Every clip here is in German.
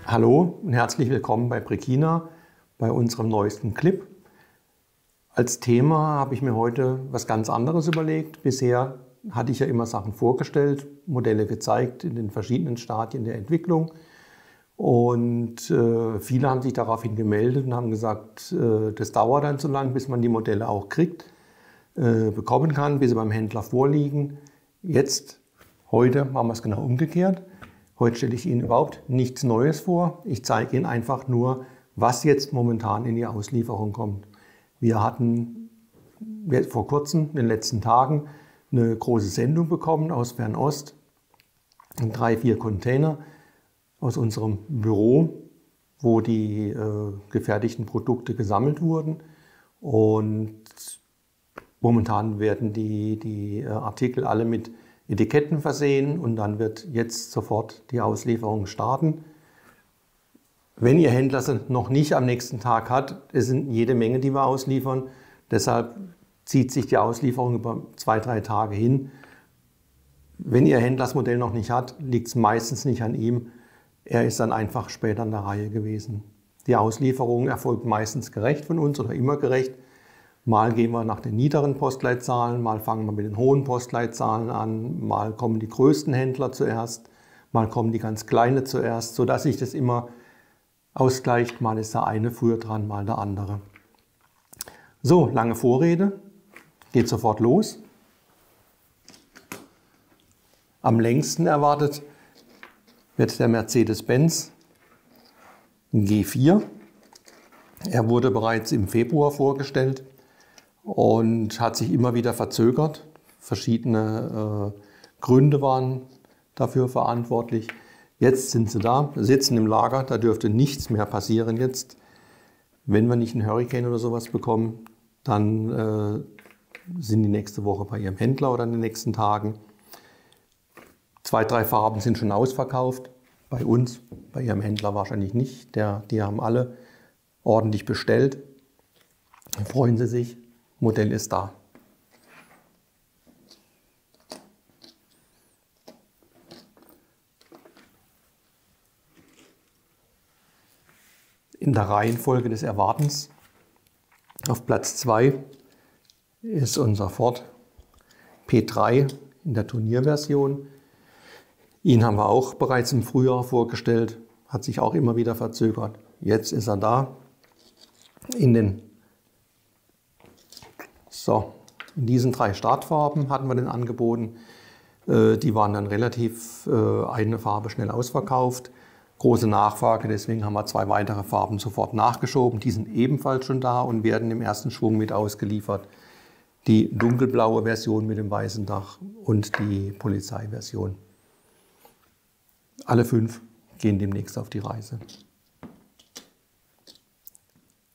Hallo und herzlich willkommen bei Brekina, bei unserem neuesten Clip. Als Thema habe ich mir heute was ganz anderes überlegt. Bisher hatte ich ja immer Sachen vorgestellt, Modelle gezeigt in den verschiedenen Stadien der Entwicklung. Und viele haben sich daraufhin gemeldet und haben gesagt, das dauert dann so lange, bis man die Modelle auch kriegt, bekommen kann, bis sie beim Händler vorliegen. Heute machen wir es genau umgekehrt. Heute stelle ich Ihnen überhaupt nichts Neues vor. Ich zeige Ihnen einfach nur, was jetzt momentan in die Auslieferung kommt. Wir hatten vor kurzem, in den letzten Tagen, eine große Sendung bekommen aus Fernost. 3, 4 Container aus unserem Büro, wo die gefertigten Produkte gesammelt wurden. Und momentan werden die Artikel alle mit Etiketten versehen und dann wird jetzt sofort die Auslieferung starten. Wenn Ihr Händler sie noch nicht am nächsten Tag hat, es sind jede Menge, die wir ausliefern. Deshalb zieht sich die Auslieferung über 2, 3 Tage hin. Wenn Ihr Händler das Modell noch nicht hat, liegt es meistens nicht an ihm. Er ist dann einfach später an der Reihe gewesen. Die Auslieferung erfolgt meistens gerecht von uns oder immer gerecht. Mal gehen wir nach den niederen Postleitzahlen, mal fangen wir mit den hohen Postleitzahlen an, mal kommen die größten Händler zuerst, mal kommen die ganz kleinen zuerst, sodass sich das immer ausgleicht. Mal ist der eine früher dran, mal der andere. So, lange Vorrede, geht sofort los. Am längsten erwartet wird der Mercedes-Benz G4. Er wurde bereits im Februar vorgestellt und hat sich immer wieder verzögert. Verschiedene Gründe waren dafür verantwortlich. Jetzt sind sie da, sitzen im Lager, da dürfte nichts mehr passieren jetzt. Wenn wir nicht einen Hurricane oder sowas bekommen, dann sind die nächste Woche bei Ihrem Händler oder in den nächsten Tagen. 2, 3 Farben sind schon ausverkauft, bei uns, bei Ihrem Händler wahrscheinlich nicht. Die haben alle ordentlich bestellt. Freuen Sie sich. Modell ist da. In der Reihenfolge des Erwartens auf Platz 2 ist unser Ford P3 in der Turnierversion. Ihn haben wir auch bereits im Frühjahr vorgestellt, hat sich auch immer wieder verzögert. Jetzt ist er da. In diesen 3 Startfarben hatten wir den angeboten. Die waren dann relativ eine Farbe schnell ausverkauft. Große Nachfrage, deswegen haben wir 2 weitere Farben sofort nachgeschoben. Die sind ebenfalls schon da und werden im ersten Schwung mit ausgeliefert. Die dunkelblaue Version mit dem weißen Dach und die Polizeiversion. Alle 5 gehen demnächst auf die Reise.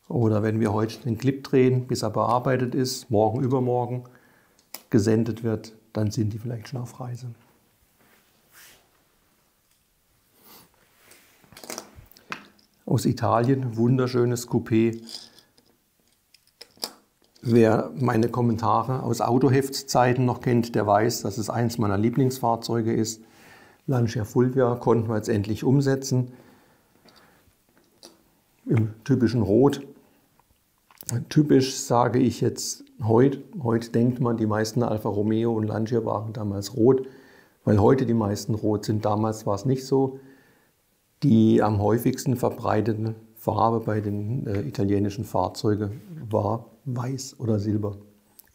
Oder wenn wir heute den Clip drehen, bis er bearbeitet ist, morgen, übermorgen gesendet wird, dann sind die vielleicht schon auf Reise. Aus Italien, wunderschönes Coupé. Wer meine Kommentare aus Autoheftzeiten noch kennt, der weiß, dass es eins meiner Lieblingsfahrzeuge ist. Lancia Fulvia konnten wir jetzt endlich umsetzen. Im typischen Rot. Typisch sage ich jetzt heute. Heute denkt man, die meisten Alfa Romeo und Lancia waren damals rot, weil heute die meisten rot sind. Damals war es nicht so. Die am häufigsten verbreitete Farbe bei den italienischen Fahrzeugen war weiß oder silber.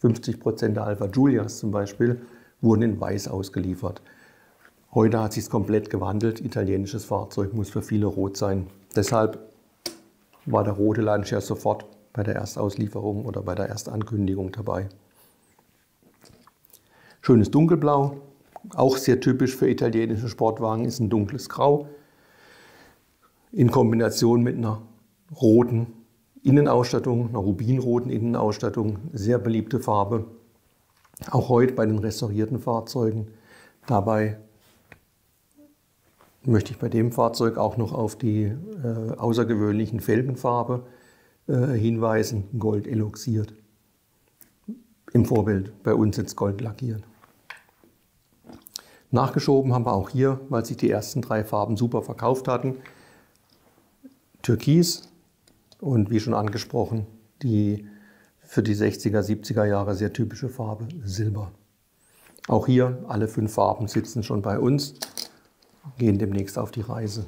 50% der Alfa Giulias zum Beispiel wurden in weiß ausgeliefert. Heute hat sich es komplett gewandelt. Italienisches Fahrzeug muss für viele rot sein. Deshalb war der rote Lancia sofort bei der Erstauslieferung oder bei der Erstankündigung dabei. Schönes Dunkelblau, auch sehr typisch für italienische Sportwagen, ist ein dunkles Grau. In Kombination mit einer roten Innenausstattung, einer rubinroten Innenausstattung, sehr beliebte Farbe. Auch heute bei den restaurierten Fahrzeugen. Dabei möchte ich bei dem Fahrzeug auch noch auf die außergewöhnlichen Felgenfarbe hinweisen, Gold eloxiert. Im Vorbild, bei uns jetzt Gold lackiert. Nachgeschoben haben wir auch hier, weil sich die ersten 3 Farben super verkauft hatten, Türkis und wie schon angesprochen, die für die 60er, 70er Jahre sehr typische Farbe Silber. Auch hier, alle 5 Farben sitzen schon bei uns, gehen demnächst auf die Reise.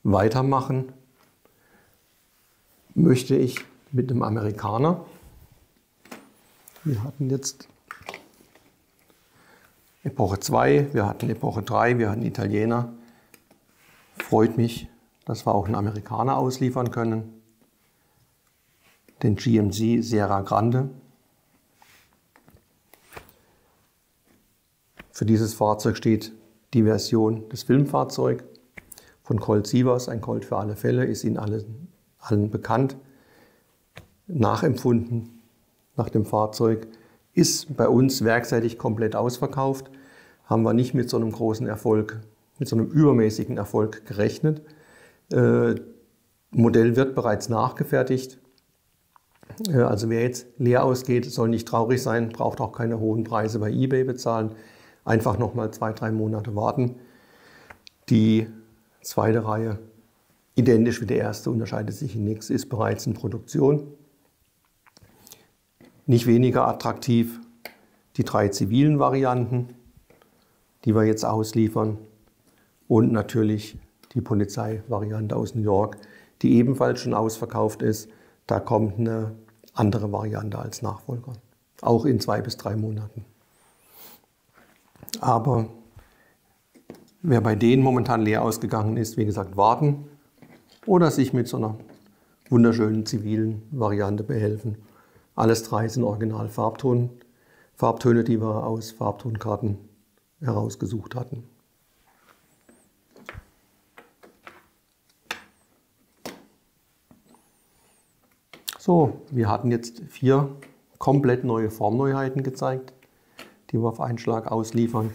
Weitermachen möchte ich mit einem Amerikaner. Wir hatten jetzt Epoche 2, wir hatten Epoche 3, wir hatten Italiener. Freut mich, dass wir auch einen Amerikaner ausliefern können. Den GMC Sierra Grande. Für dieses Fahrzeug steht die Version des Filmfahrzeugs von Colt Sievers, ein Colt für alle Fälle, ist Ihnen allen bekannt. Nachempfunden nach dem Fahrzeug, ist bei uns werkseitig komplett ausverkauft. Haben wir nicht mit so einem großen Erfolg, mit so einem übermäßigen Erfolg gerechnet. Modell wird bereits nachgefertigt. Also wer jetzt leer ausgeht, soll nicht traurig sein, braucht auch keine hohen Preise bei eBay bezahlen. Einfach nochmal 2-3 Monate warten. Die zweite Reihe, identisch wie die erste, unterscheidet sich in nichts, ist bereits in Produktion. Nicht weniger attraktiv die 3 zivilen Varianten, die wir jetzt ausliefern. Und natürlich die Polizeivariante aus New York, die ebenfalls schon ausverkauft ist. Da kommt eine andere Variante als Nachfolger, auch in 2 bis 3 Monaten. Aber wer bei denen momentan leer ausgegangen ist, wie gesagt, warten oder sich mit so einer wunderschönen zivilen Variante behelfen. Alles 3 sind Original-Farbtöne, die wir aus Farbtonkarten herausgesucht hatten. So, wir hatten jetzt 4 komplett neue Formneuheiten gezeigt, die wir auf einen Schlag ausliefern.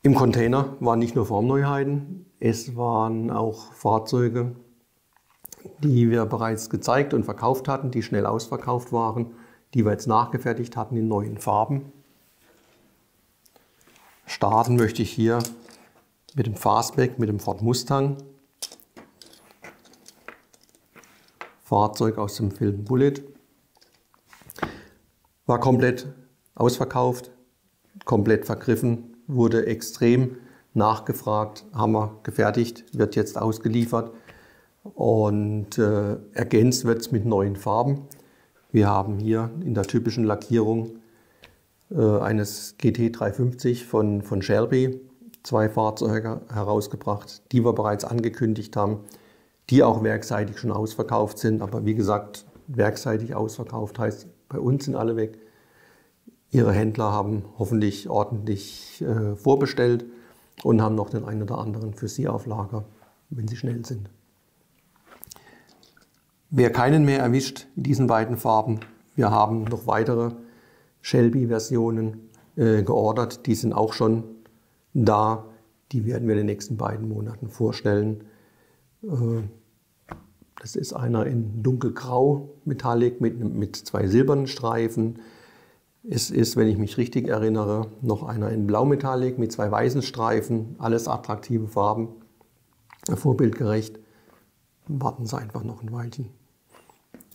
Im Container waren nicht nur Formneuheiten, es waren auch Fahrzeuge, die wir bereits gezeigt und verkauft hatten, die schnell ausverkauft waren, die wir jetzt nachgefertigt hatten in neuen Farben. Starten möchte ich hier mit dem Fastback, mit dem Ford Mustang. Fahrzeug aus dem Film Bullitt. War komplett ausverkauft, komplett vergriffen, wurde extrem nachgefragt, haben wir gefertigt, wird jetzt ausgeliefert und ergänzt wird es mit neuen Farben. Wir haben hier in der typischen Lackierung eines GT350 von Shelby 2 Fahrzeuge herausgebracht, die wir bereits angekündigt haben, die auch werkseitig schon ausverkauft sind. Aber wie gesagt, werkseitig ausverkauft heißt, bei uns sind alle weg. Ihre Händler haben hoffentlich ordentlich vorbestellt und haben noch den einen oder anderen für Sie auf Lager, wenn Sie schnell sind. Wer keinen mehr erwischt in diesen beiden Farben, wir haben noch weitere Shelby-Versionen geordert. Die sind auch schon da. Die werden wir in den nächsten beiden Monaten vorstellen. Das ist einer in dunkelgrau Metallic mit 2 silbernen Streifen. Es ist, wenn ich mich richtig erinnere, noch einer in blau Metallic mit 2 weißen Streifen. Alles attraktive Farben, vorbildgerecht. Warten Sie einfach noch ein Weilchen.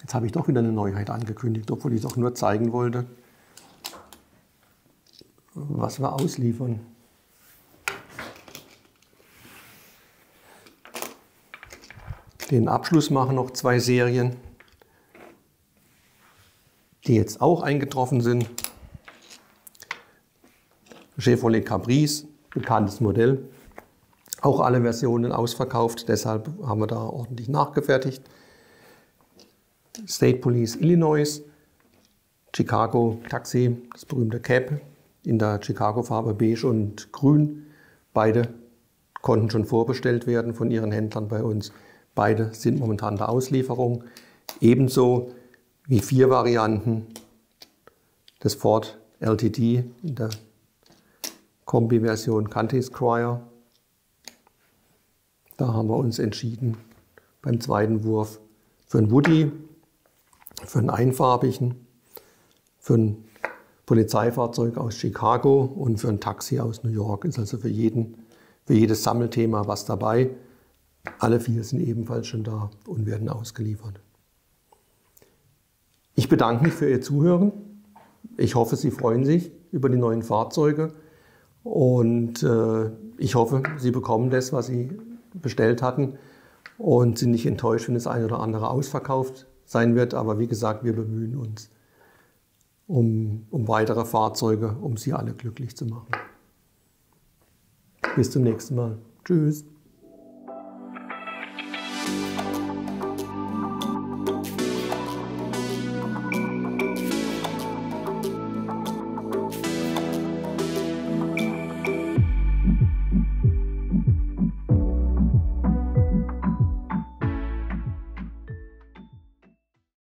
Jetzt habe ich doch wieder eine Neuheit angekündigt, obwohl ich doch nur zeigen wollte, was wir ausliefern. Den Abschluss machen noch 2 Serien, die jetzt auch eingetroffen sind. Chevrolet Caprice, bekanntes Modell. Auch alle Versionen ausverkauft, deshalb haben wir da ordentlich nachgefertigt. State Police Illinois, Chicago Taxi, das berühmte Cab in der Chicago-Farbe beige und grün. Beide konnten schon vorbestellt werden von ihren Händlern bei uns. Beide sind momentan in der Auslieferung. Ebenso wie 4 Varianten das Ford LTD in der Kombi-Version Country Squire. Da haben wir uns entschieden beim zweiten Wurf für einen Woody, für einen einfarbigen, für ein Polizeifahrzeug aus Chicago und für ein Taxi aus New York. Ist also für jedes Sammelthema was dabei. Alle 4 sind ebenfalls schon da und werden ausgeliefert. Ich bedanke mich für Ihr Zuhören. Ich hoffe, Sie freuen sich über die neuen Fahrzeuge und ich hoffe, Sie bekommen das, was Sie bestellt hatten und sind nicht enttäuscht, wenn das eine oder andere ausverkauft sein wird. Aber wie gesagt, wir bemühen uns um weitere Fahrzeuge, um Sie alle glücklich zu machen. Bis zum nächsten Mal. Tschüss.